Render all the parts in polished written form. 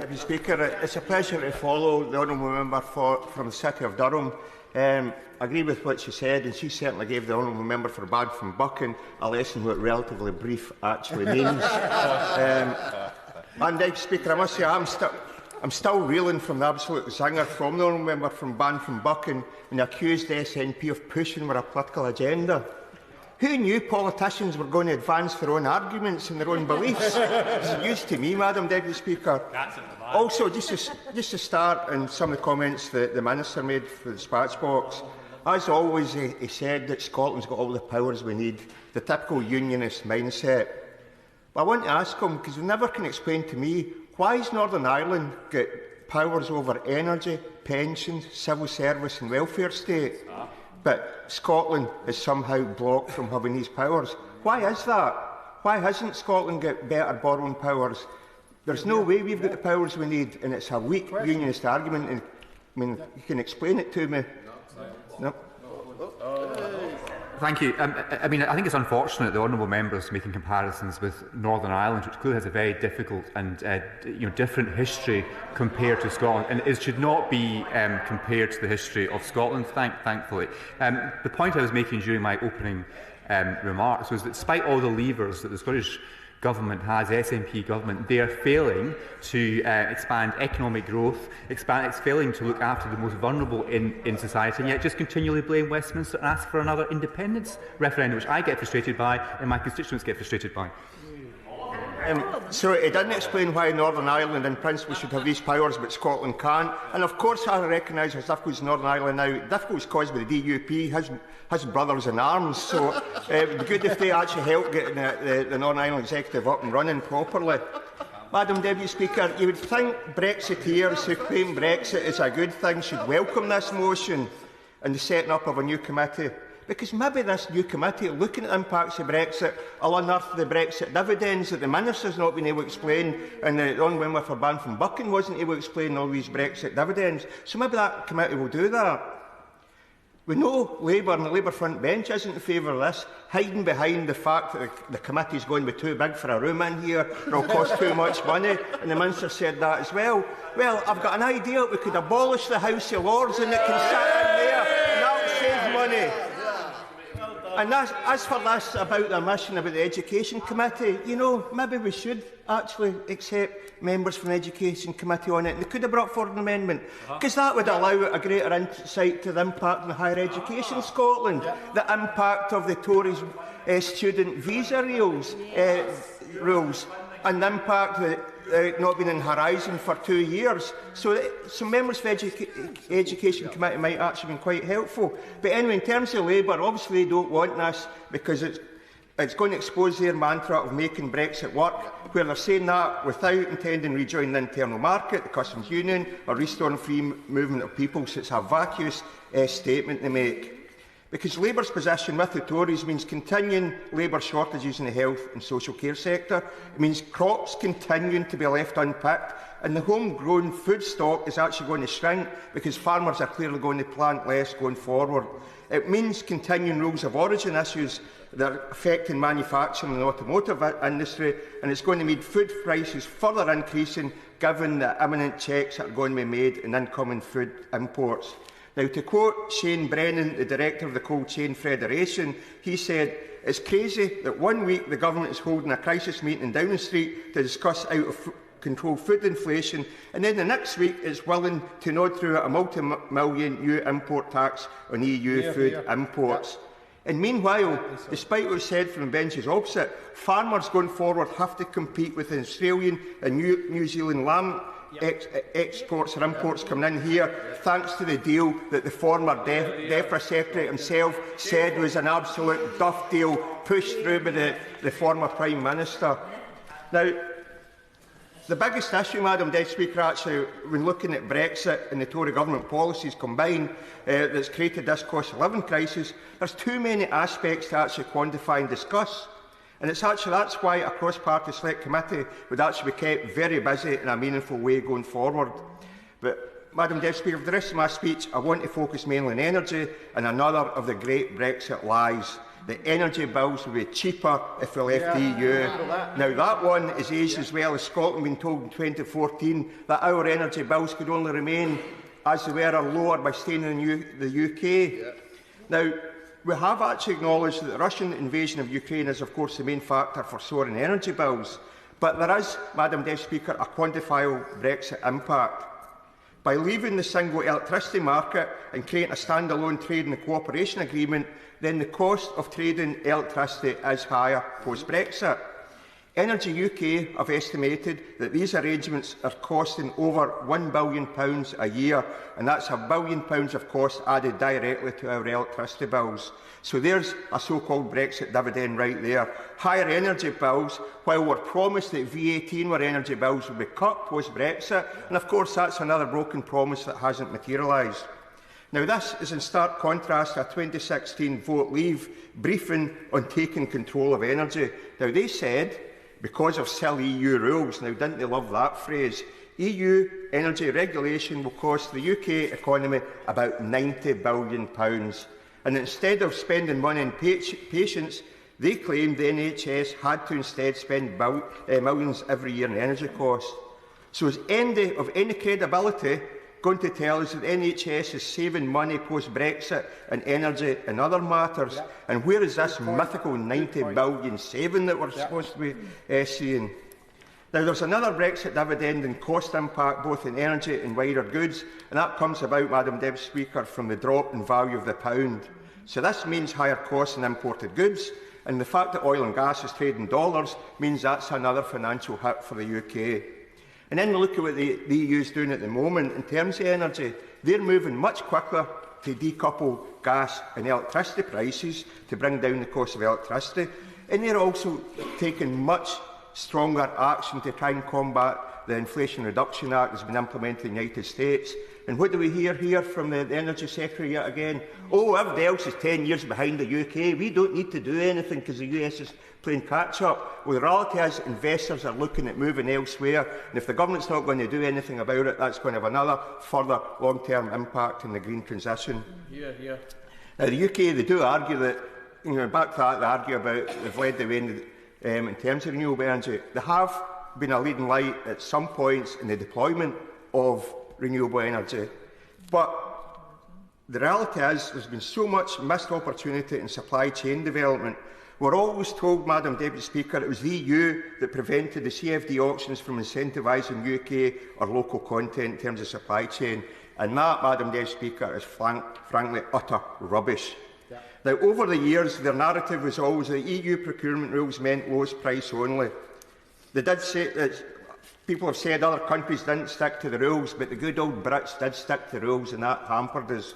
Mr. Speaker, it's a pleasure to follow the honourable member from the City of Durham. I agree with what she said, and she certainly gave the honourable member for Bad from Buchan a lesson what relatively brief actually means. Speaker, I must say I'm still reeling from the absolute zinger from the honourable member from Ban from Buchan when he accused the SNP of pushing with a political agenda. Who knew politicians were going to advance their own arguments and their own beliefs? It's news to me, Madam Deputy Speaker. Also, just to start, and some of the comments that the Minister made for the dispatch box, as always, he said that Scotland's got all the powers we need, the typical unionist mindset. But I want to ask him, because he never can explain to me, why has Northern Ireland got powers over energy, pensions, civil service and welfare state? But Scotland is somehow blocked from having these powers. Why is that? Why hasn't Scotland got better borrowing powers? There's no way we've got the powers we need, and it's a weak unionist argument. And, I mean, you can explain it to me. No. Thank you. I think it's unfortunate the honourable members making comparisons with Northern Ireland, which clearly has a very difficult and different history compared to Scotland, and it should not be compared to the history of Scotland. Thankfully, the point I was making during my opening remarks was that, despite all the levers that the Scottish Government has, the SNP government, they are failing to expand economic growth, it's failing to look after the most vulnerable in society, and yet just continually blame Westminster and ask for another independence referendum, which I get frustrated by and my constituents get frustrated by. So it doesn't explain why Northern Ireland in principle should have these powers but Scotland can't. And of course I recognise there's difficulties in Northern Ireland now. Difficulties caused by the DUP, his brothers in arms. So it would be good if they actually help getting the Northern Ireland Executive up and running properly. Madam Deputy Speaker, you would think Brexiteers who claim Brexit is a good thing should welcome this motion and the setting up of a new committee. Because maybe this new committee, looking at the impacts of Brexit, will unearth the Brexit dividends that the Minister's not been able to explain, and the honourable member for Ban from Buchan wasn't able to explain all these Brexit dividends. So maybe that committee will do that. We know Labour and the Labour front bench isn't in favour of this, hiding behind the fact that the committee is going to be too big for a room in here, it'll cost too much money, and the Minister said that as well. Well, I've got an idea. We could abolish the House of Lords and it can sit in there, and that'll save money. And as for this about the mission about the Education Committee, maybe we should actually accept members from the Education Committee on it. And they could have brought forward an amendment, because that would allow a greater insight to the impact on higher education in Scotland, the impact of the Tories' student visa rules, and the impact that not been in Horizon for 2 years. So some members of the Education Committee might actually have been quite helpful. But anyway, in terms of Labour, obviously they don't want this because it's going to expose their mantra of making Brexit work, where they're saying that without intending rejoining the internal market, the customs union, or restoring free movement of people. So it's a vacuous statement they make. Because Labour's position with the Tories means continuing labour shortages in the health and social care sector. It means crops continuing to be left unpicked, and the homegrown food stock is actually going to shrink because farmers are clearly going to plant less going forward. It means continuing rules of origin issues that are affecting manufacturing and the automotive industry, and it's going to mean food prices further increasing given the imminent checks that are going to be made in incoming food imports. Now, to quote Shane Brennan, the director of the Cold Chain Federation, he said, "It's crazy that 1 week the government is holding a crisis meeting in Downing Street to discuss out-of-control food inflation, and then the next week it's willing to nod through a multi-million new import tax on EU food imports." And meanwhile, despite what was said from the benches opposite, farmers going forward have to compete with the Australian and New Zealand lamb exports or imports coming in here, thanks to the deal that the former DEFRA Secretary himself said was an absolute duff deal pushed through by the former Prime Minister. Now, the biggest issue, Madam Deputy Speaker, actually, when looking at Brexit and the Tory government policies combined that's created this cost of living crisis, there's too many aspects to actually quantify and discuss. And that's why a cross-party select committee would actually be kept very busy in a meaningful way going forward. But, Madam Deputy Speaker, for the rest of my speech, I want to focus mainly on energy and another of the great Brexit lies. the energy bills will be cheaper if we left the EU. Now, that one is aged as well as Scotland been told in 2014 that our energy bills could only remain as they were or lower by staying in the UK. Now, we have actually acknowledged that the Russian invasion of Ukraine is, of course, the main factor for soaring energy bills. But there is, Madam Deputy Speaker, a quantifiable Brexit impact. By leaving the single electricity market and creating a standalone trading and cooperation agreement, then the cost of trading electricity is higher post-Brexit. Energy UK have estimated that these arrangements are costing over £1 billion a year, and that's £1 billion of cost added directly to our electricity bills. So there's a so-called Brexit dividend right there. Higher energy bills, while we're promised that VAT and our energy bills will be cut post-Brexit, and of course that's another broken promise that hasn't materialised. Now, this is in stark contrast to a 2016 Vote Leave briefing on taking control of energy. Now, they said, because of silly EU rules, now didn't they love that phrase, EU energy regulation will cost the UK economy about £90 billion. And instead of spending money on patients, they claimed the NHS had to instead spend millions every year on energy costs. So is Andy of any credibility going to tell us that the NHS is saving money post-Brexit and energy and other matters? And where is this mythical £90 billion saving that we're supposed to be seeing? Now, there's another Brexit dividend and cost impact both in energy and wider goods, and that comes about, Madam Deputy Speaker, from the drop in value of the pound. So this means higher costs in imported goods, and the fact that oil and gas is traded in dollars means that's another financial hit for the UK. And then we look at what the EU is doing at the moment in terms of energy. They're moving much quicker to decouple gas and electricity prices to bring down the cost of electricity, and they're also taking much stronger action to try and combat the Inflation Reduction Act that has been implemented in the United States. And what do we hear here from the Energy Secretary yet again? Oh, everybody else is 10 years behind the UK. We don't need to do anything because the US is playing catch-up. Well, the reality is investors are looking at moving elsewhere, and if the government's not going to do anything about it, that's going to have another further long-term impact on the green transition. Now, the UK, they do argue that, back to that, they argue about they've led the way in terms of renewable energy. They have been a leading light at some points in the deployment of renewable energy. But the reality is there's been so much missed opportunity in supply chain development. We're always told, Madam Deputy Speaker, it was the EU that prevented the CFD auctions from incentivising UK or local content in terms of supply chain. And that, Madam Deputy Speaker, is frankly utter rubbish. Now, over the years, their narrative was always that EU procurement rules meant lowest price only. They did say that people have said other countries didn't stick to the rules, but the good old Brits did stick to the rules, and that hampered us.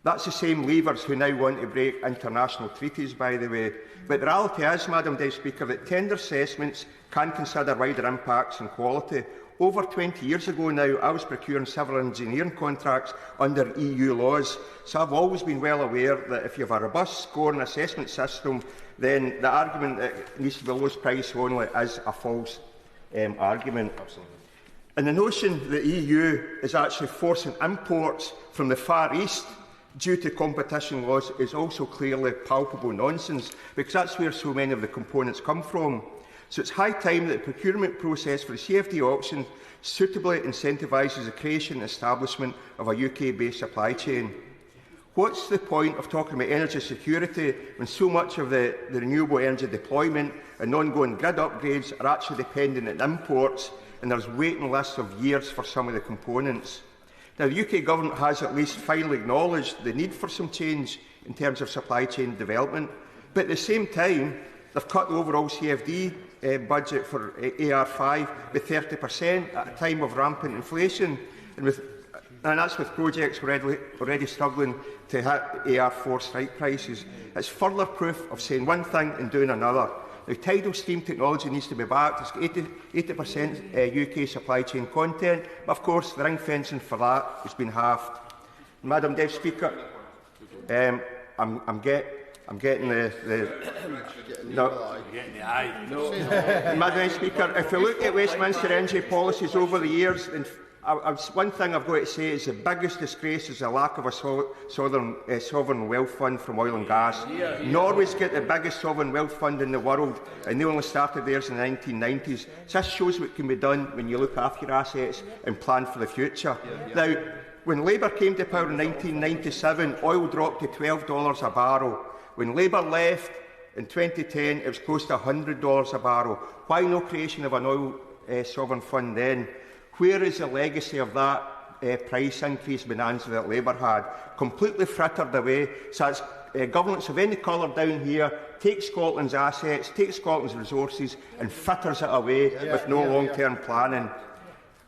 That's the same Leavers who now want to break international treaties, by the way. But the reality is, Madam Deputy Speaker, that tender assessments can consider wider impacts and quality. Over 20 years ago now, I was procuring civil engineering contracts under EU laws, so I've always been well aware that if you have a robust scoring assessment system, then the argument that it needs to be lowest price only is a false argument. Absolutely. And the notion that the EU is actually forcing imports from the Far East due to competition laws is also clearly palpable nonsense, because that's where so many of the components come from. So it's high time that the procurement process for the CFD auction suitably incentivises the creation and establishment of a UK-based supply chain. What's the point of talking about energy security when so much of the renewable energy deployment and ongoing grid upgrades are actually dependent on imports, and there's waiting lists of years for some of the components? Now, the UK Government has at least finally acknowledged the need for some change in terms of supply chain development, but at the same time, they've cut the overall CFD budget for AR5 by 30% at a time of rampant inflation, and that's with projects already struggling to hit AR4 strike prices. It's further proof of saying one thing and doing another. Now, tidal steam technology needs to be backed. It's got 80% UK supply chain content, but of course the ring fencing for that has been halved. Madam Deputy Speaker, I'm getting the no. Madam Speaker, if you look at Westminster energy policies over the years, one thing I've got to say is the biggest disgrace is the lack of a sovereign wealth fund from oil and gas. Norway's got the biggest sovereign wealth fund in the world, and they only started theirs in the 1990s. So this shows what can be done when you look after your assets and plan for the future. Now, when Labour came to power in 1997, oil dropped to $12 a barrel. When Labour left in 2010, it was close to $100 a barrel. Why no creation of an oil sovereign fund then? Where is the legacy of that price increase bonanza that Labour had? Completely frittered away. So it's governments of any colour down here take Scotland's assets, take Scotland's resources and fritters it away with no long-term planning.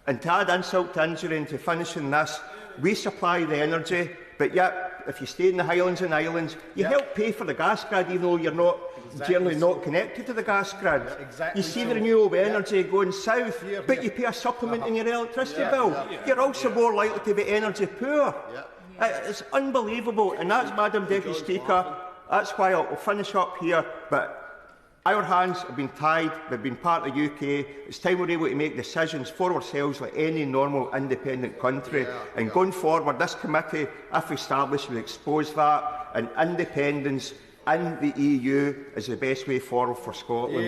And to add insult to injury and to finish on this, we supply the energy, but yet if you stay in the Highlands and Islands, you help pay for the gas grid even though you're not generally not connected to the gas grid. You see the renewable energy going south, but you pay a supplement in your electricity bill. You're also more likely to be energy poor. It's unbelievable, and that's, Madam Deputy Speaker, that's why I'll finish up here. But our hands have been tied, we've been part of the UK. It's time we're able to make decisions for ourselves like any normal independent country. And going forward, this committee, if established, will expose that, and independence in the EU is the best way forward for Scotland.